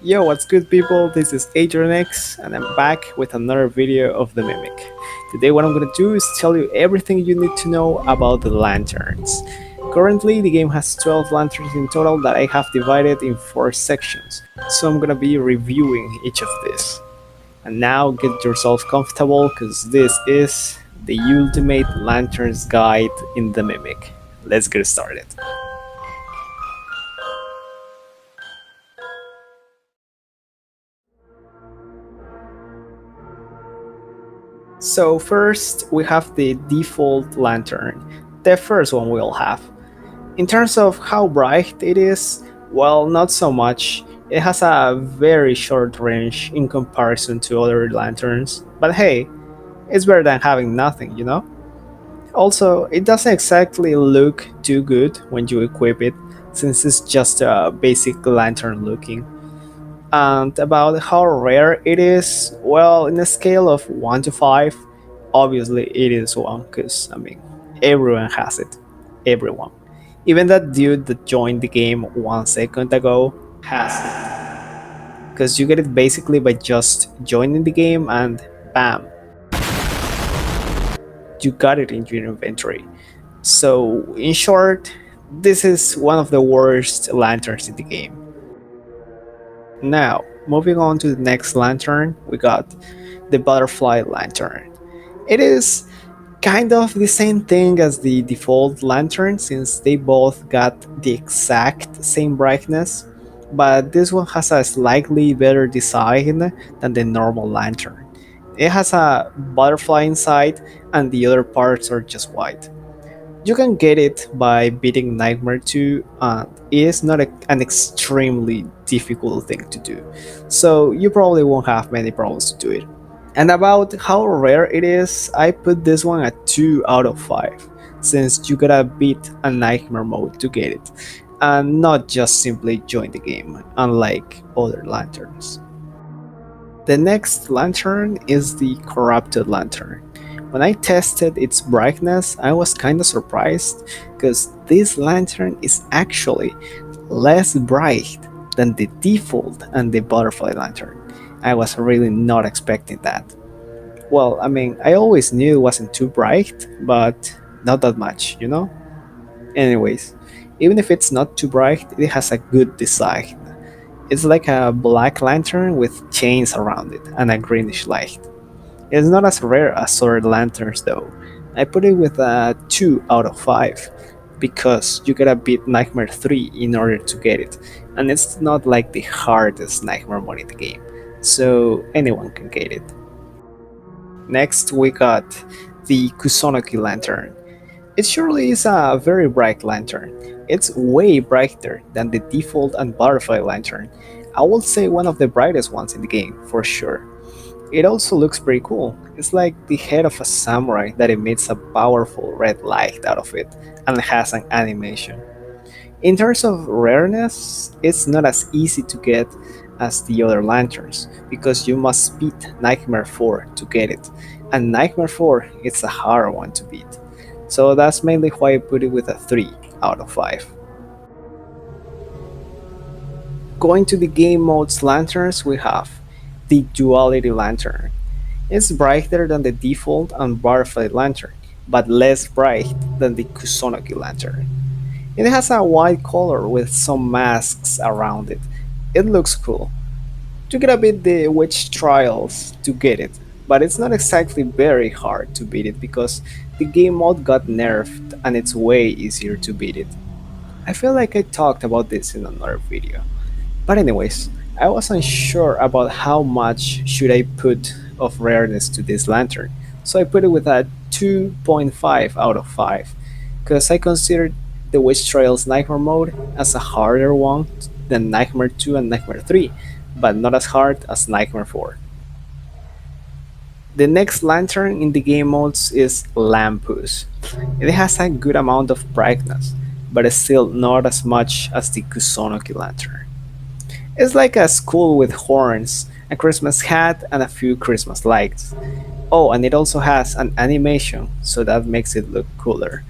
Yo, what's good people? This is Adrianx and I'm back with another video of the Mimic. Today what I'm gonna do is tell you everything you need to know about the lanterns. Currently the game has 12 lanterns in total that I have divided in 4 sections, so I'm gonna be reviewing each of these. And now get yourself comfortable because this is the ultimate lanterns guide in the Mimic. Let's get started. So first we have the default lantern, the first one we'll have. In terms of how bright it is, well, not so much. It has a very short range in comparison to other lanterns, but hey, it's better than having nothing, you know? Also, it doesn't exactly look too good when you equip it, since it's just a basic lantern looking. And about how rare it is, well, in a scale of 1 to 5, obviously it is 1, because, everyone has it. Everyone. Even that dude that joined the game 1 second ago has it. Because you get it basically by just joining the game and bam, you got it in your inventory. So, in short, this is one of the worst lanterns in the game. Now, moving on to the next lantern, we got the Butterfly Lantern. It is kind of the same thing as the default lantern since they both got the exact same brightness, but this one has a slightly better design than the normal lantern. It has a butterfly inside and the other parts are just white. You can get it by beating Nightmare 2, and it is not an extremely difficult thing to do, so you probably won't have many problems to do it. And about how rare it is, I put this one at 2 out of 5, since you gotta beat a Nightmare mode to get it, and not just simply join the game, unlike other lanterns. The next lantern is the Corrupted Lantern. When I tested its brightness, I was kinda surprised because this lantern is actually less bright than the default and the Butterfly Lantern. I was really not expecting that. Well, I always knew it wasn't too bright, but not that much, you know? Anyways, even if it's not too bright, it has a good design. It's like a black lantern with chains around it and a greenish light. It's not as rare as other lanterns though. I put it with a 2 out of 5 because you gotta beat Nightmare 3 in order to get it, and it's not like the hardest Nightmare mode in the game, so anyone can get it. Next we got the Kusonoki Lantern. It surely is a very bright lantern. It's way brighter than the default and Butterfly Lantern. I would say one of the brightest ones in the game, for sure. It also looks pretty cool. It's like the head of a samurai that emits a powerful red light out of it and has an animation. In terms of rareness, it's not as easy to get as the other lanterns because you must beat Nightmare 4 to get it, and Nightmare 4 is a hard one to beat. So that's mainly why I put it with a 3 out of 5. Going to the game mode's lanterns, we have the Duality Lantern. It's brighter than the default and Butterfly Lantern, but less bright than the Kusonoki Lantern. It has a white color with some masks around it. It looks cool. You gotta beat the witch trials to get it, but it's not exactly very hard to beat it because the game mode got nerfed and it's way easier to beat it. I feel like I talked about this in another video. But anyways, I wasn't sure about how much should I put of rareness to this lantern, so I put it with a 2.5 out of 5, because I considered the Witch Trials Nightmare mode as a harder one than Nightmare 2 and Nightmare 3, but not as hard as Nightmare 4. The next lantern in the game modes is Lampus. It has a good amount of brightness, but it's still not as much as the Kusonoki Lantern. It's like a skull with horns, a Christmas hat, and a few Christmas lights. Oh, and it also has an animation, so that makes it look cooler.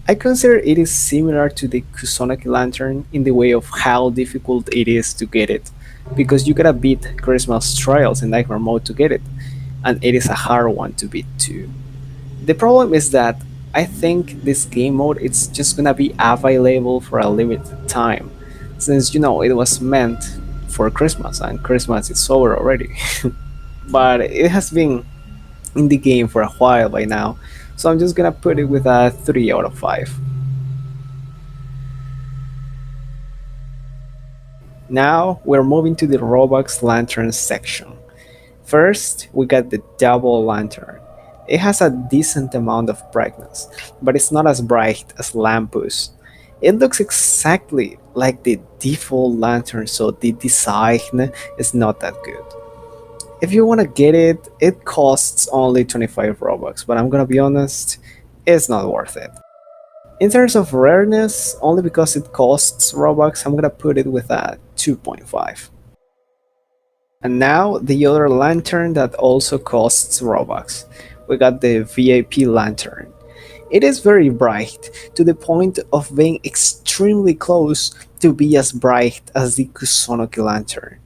I consider it is similar to the Kusonoki Lantern in the way of how difficult it is to get it, because you gotta beat Christmas trials in Nightmare mode to get it, and it is a hard one to beat too. The problem is that I think this game mode it's just gonna be available for a limited time, since it was meant for Christmas and Christmas is over already. But it has been in the game for a while by now, so I'm just gonna put it with a 3 out of 5. Now we're moving to the Roblox Lantern section. First, we got the Double Lantern. It has a decent amount of brightness, but it's not as bright as Lampus. It looks exactly like the default lantern, so the design is not that good. If you want to get it, it costs only 25 Robux, but I'm gonna be honest, it's not worth it. In terms of rareness, only because it costs Robux, I'm gonna put it with a 2.5. And now the other lantern that also costs Robux. We got the VIP lantern. It is very bright, to the point of being extremely close to be as bright as the Kusonoki Lantern.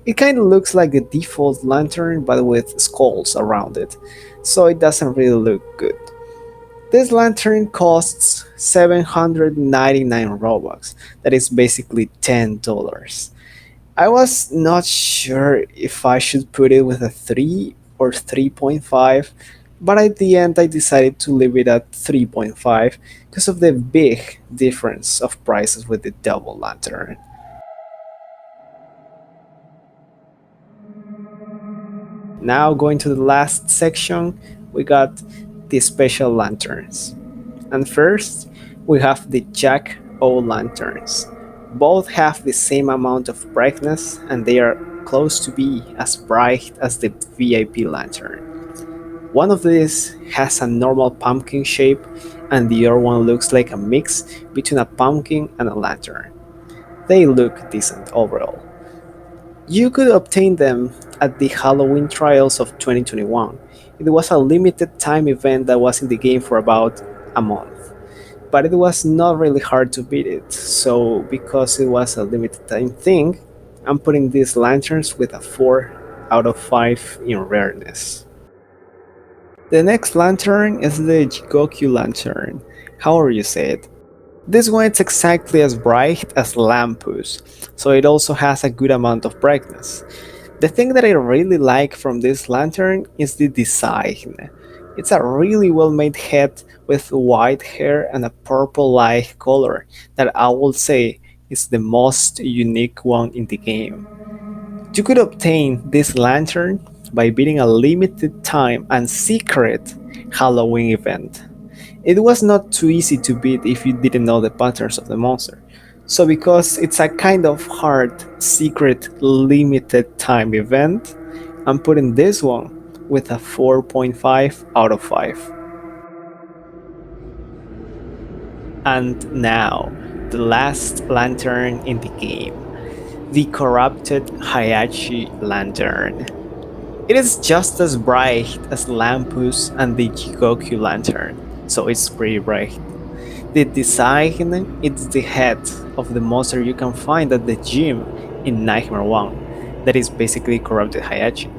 It kinda looks like the default lantern but with skulls around it, so it doesn't really look good. This lantern costs 799 Robux, that is basically $10. I was not sure if I should put it with a 3 or 3.5, but at the end I decided to leave it at 3.5 because of the big difference of prices with the double lantern. Now going to the last section, we got the special lanterns. And first, we have the Jack O lanterns. Both have the same amount of brightness and they are close to be as bright as the VIP lantern. One of these has a normal pumpkin shape and the other one looks like a mix between a pumpkin and a lantern. They look decent overall. You could obtain them at the Halloween trials of 2021. It was a limited time event that was in the game for about a month, but it was not really hard to beat it, so because it was a limited time thing, I'm putting these lanterns with a 4 out of 5 in rareness. The next lantern is the Jigoku Lantern, however you say it. This one is exactly as bright as Lampus, so it also has a good amount of brightness. The thing that I really like from this lantern is the design. It's a really well made head with white hair and a purple light color that I will say is the most unique one in the game. You could obtain this lantern by beating a limited time and secret Halloween event. It was not too easy to beat if you didn't know the patterns of the monster. So because it's a kind of hard, secret, limited time event, I'm putting this one with a 4.5 out of 5. And now, the last lantern in the game, the corrupted Hiachi Lantern. It is just as bright as Lampus and the Jigoku Lantern, so it's pretty bright. The design is the head of the monster you can find at the gym in Nightmare 1, that is basically corrupted Hiachi.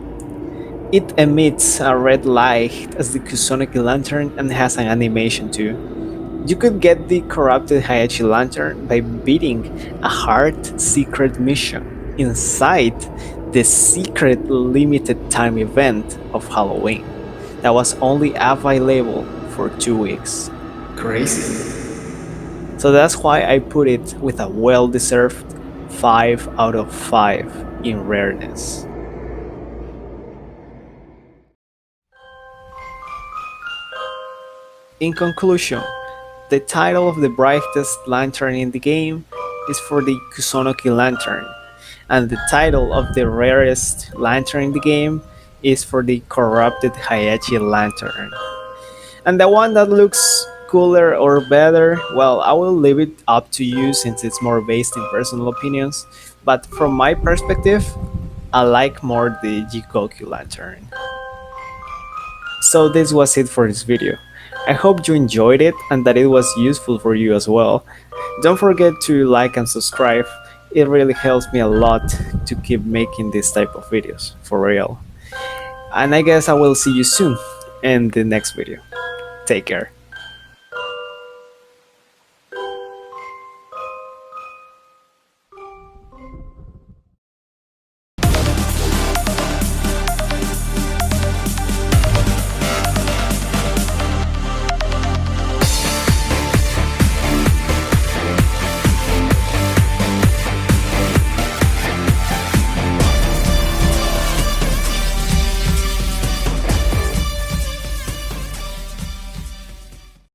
It emits a red light as the Kusonoki Lantern and has an animation too. You could get the corrupted Hiachi Lantern by beating a hard secret mission inside the secret limited time event of Halloween that was only available for 2 weeks. Crazy. So that's why I put it with a well deserved 5 out of 5 in rareness. In conclusion, the title of the brightest lantern in the game is for the Kusonoki Lantern, and the title of the rarest lantern in the game is for the corrupted Hiachi Lantern. And the one that looks cooler or better, well, I will leave it up to you since it's more based in personal opinions, but from my perspective, I like more the Jigoku Lantern. So this was it for this video. I hope you enjoyed it and that it was useful for you as well. Don't forget to like and subscribe. It really helps me a lot to keep making this type of videos, for real. And I guess I will see you soon in the next video. Take care.